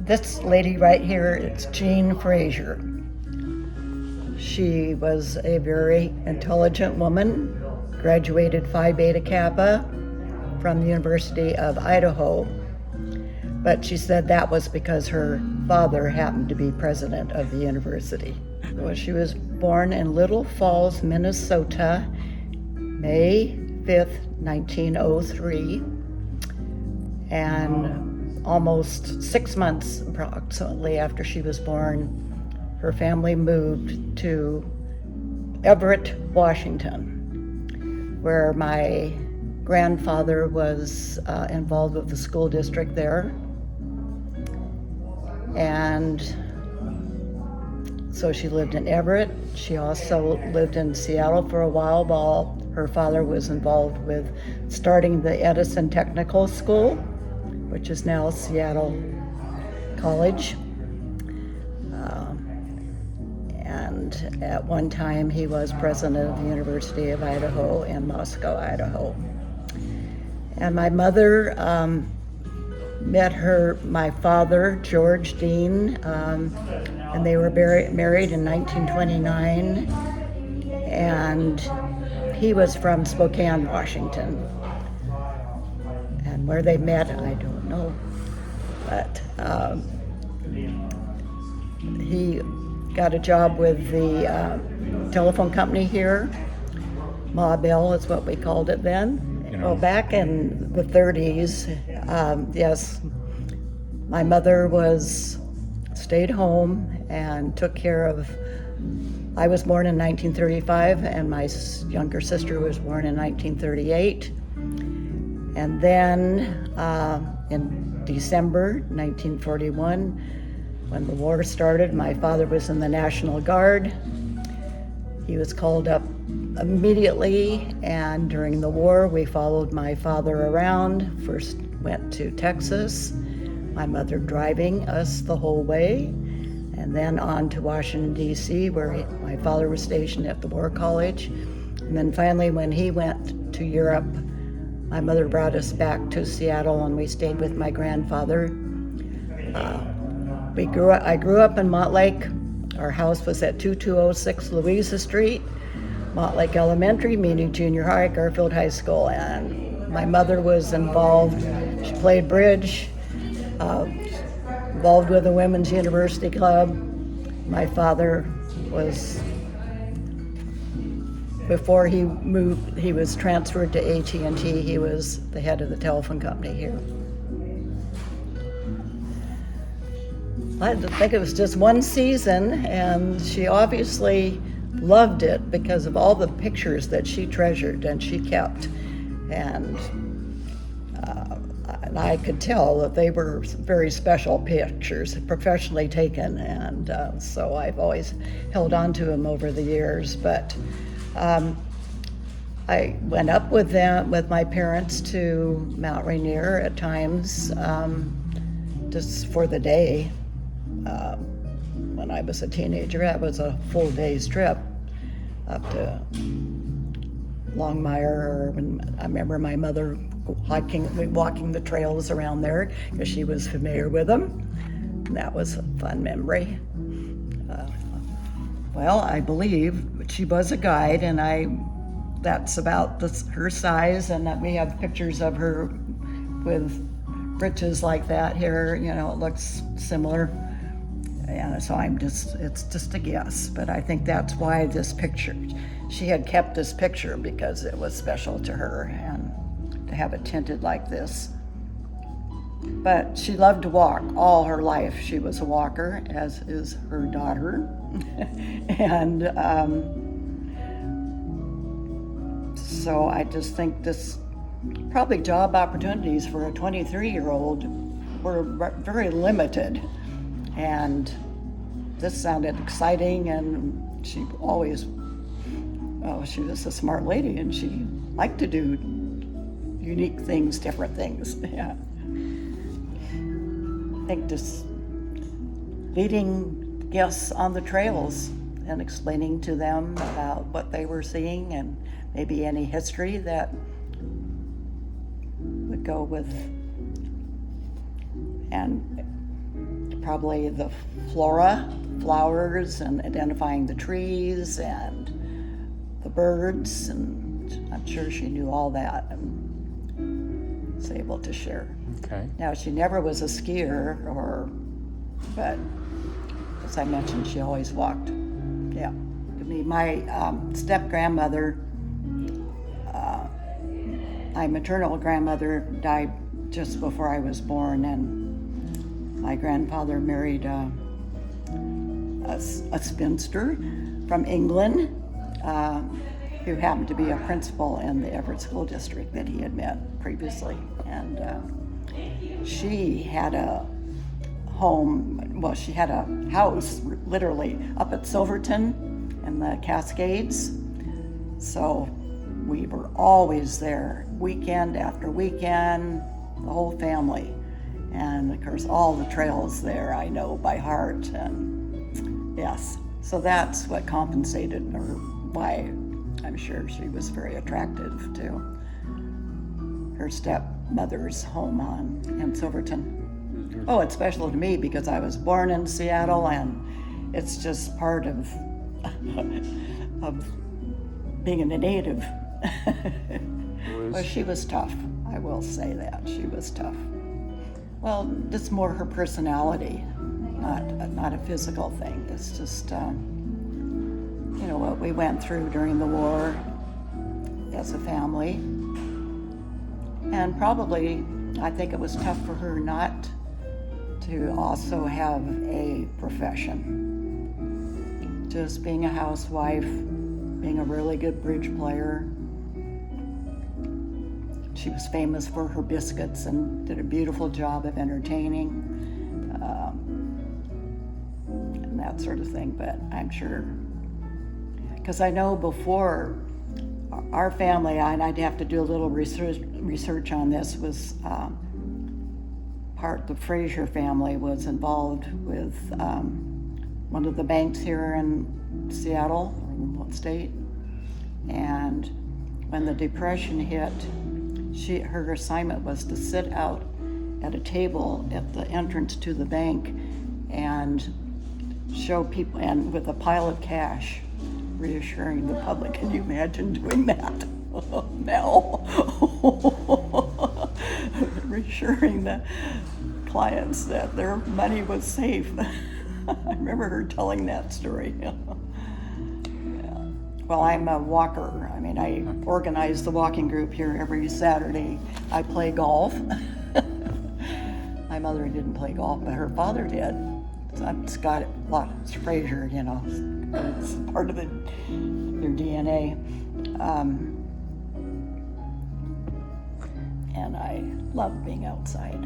This lady right here, it's Jean Frazier. She was a very intelligent woman, graduated Phi Beta Kappa from the University of Idaho, but she said that was because her father happened to be president of the university. Well, she was born in Little Falls, Minnesota, May 5th, 1903, and almost 6 months approximately after she was born, her family moved to Everett, Washington, where my grandfather was involved with the school district there. And so she lived in Everett. She also lived in Seattle for a while her father was involved with starting the Edison Technical School, which is now Seattle College. And at one time he was president of the University of Idaho in Moscow, Idaho. And my mother met my father, George Dean, and they were married in 1929. And he was from Spokane, Washington. And where they met, I don't know. But he got a job with the telephone company here. Ma Bell is what we called it then. Well, back in the 30s, yes, my mother stayed home and took care of. I was born in 1935, and my younger sister was born in 1938. And then in December 1941, when the war started, my father was in the National Guard. He was called up immediately, and during the war, we followed my father around. First went to Texas, my mother driving us the whole way, and then on to Washington, D.C., where my father was stationed at the War College. And then finally, when he went to Europe, my mother brought us back to Seattle, and we stayed with my grandfather. I grew up in Montlake. Our house was at 2206 Louisa Street, Montlake Elementary, Meany Junior High, Garfield High School. And my mother was involved. She played bridge, involved with the Women's University Club. My father was, before he moved, he was transferred to AT&T. He was the head of the telephone company here. I think it was just one season, and she obviously loved it because of all the pictures that she treasured and she kept. And I could tell that they were very special pictures, professionally taken, and so I've always held on to them over the years. But I went up with my parents to Mount Rainier at times, just for the day. When I was a teenager, that was a full day's trip up to Longmire. I remember my mother walking the trails around there because she was familiar with them. And that was a fun memory. Well, I believe she was a guide, and that's about her size, and that we have pictures of her with breeches like that here. You know, it looks similar. Yeah, so it's just a guess, but I think that's why this picture, she had kept this picture because it was special to her, and to have it tinted like this. But she loved to walk all her life. She was a walker, as is her daughter. And so I just think this, probably job opportunities for a 23-year-old were very limited. And this sounded exciting, and she was a smart lady, and she liked to do unique things, different things. Yeah. I think just leading guests on the trails and explaining to them about what they were seeing and maybe any history that would go with, and probably the flowers, and identifying the trees and the birds, and I'm sure she knew all that and was able to share. Okay. Now, she never was a skier, but as I mentioned, she always walked. Yeah. To me, my step-grandmother, my maternal grandmother died just before I was born, and my grandfather married a spinster from England who happened to be a principal in the Everett School District that he had met previously. And she had a home, well, she had a house literally up at Silverton in the Cascades. So we were always there, weekend after weekend, the whole family. And of course, all the trails there I know by heart. And yes, so that's what compensated, or why I'm sure she was very attractive to her stepmother's home in Silverton. Oh, it's special to me because I was born in Seattle, and it's just part of being a native. Well, she was tough. I will say that. She was tough. Well, it's more her personality, not a physical thing. It's just, what we went through during the war as a family. And probably, I think it was tough for her not to also have a profession. Just being a housewife, being a really good bridge player. She was famous for her biscuits and did a beautiful job of entertaining, and that sort of thing. But I'm sure, because I know before our family, and I'd have to do a little research on this, was the Frazier family was involved with one of the banks here in Seattle, or state, and when the Depression hit, her assignment was to sit out at a table at the entrance to the bank and show people, and with a pile of cash, reassuring the public. Can you imagine doing that? Mel. Reassuring the clients that their money was safe. I remember her telling that story. Well, I'm a walker. I mean, I organize the walking group here every Saturday. I play golf. My mother didn't play golf, but her father did. So it's got a lot. It's Frazier, it's part of their DNA. And I love being outside.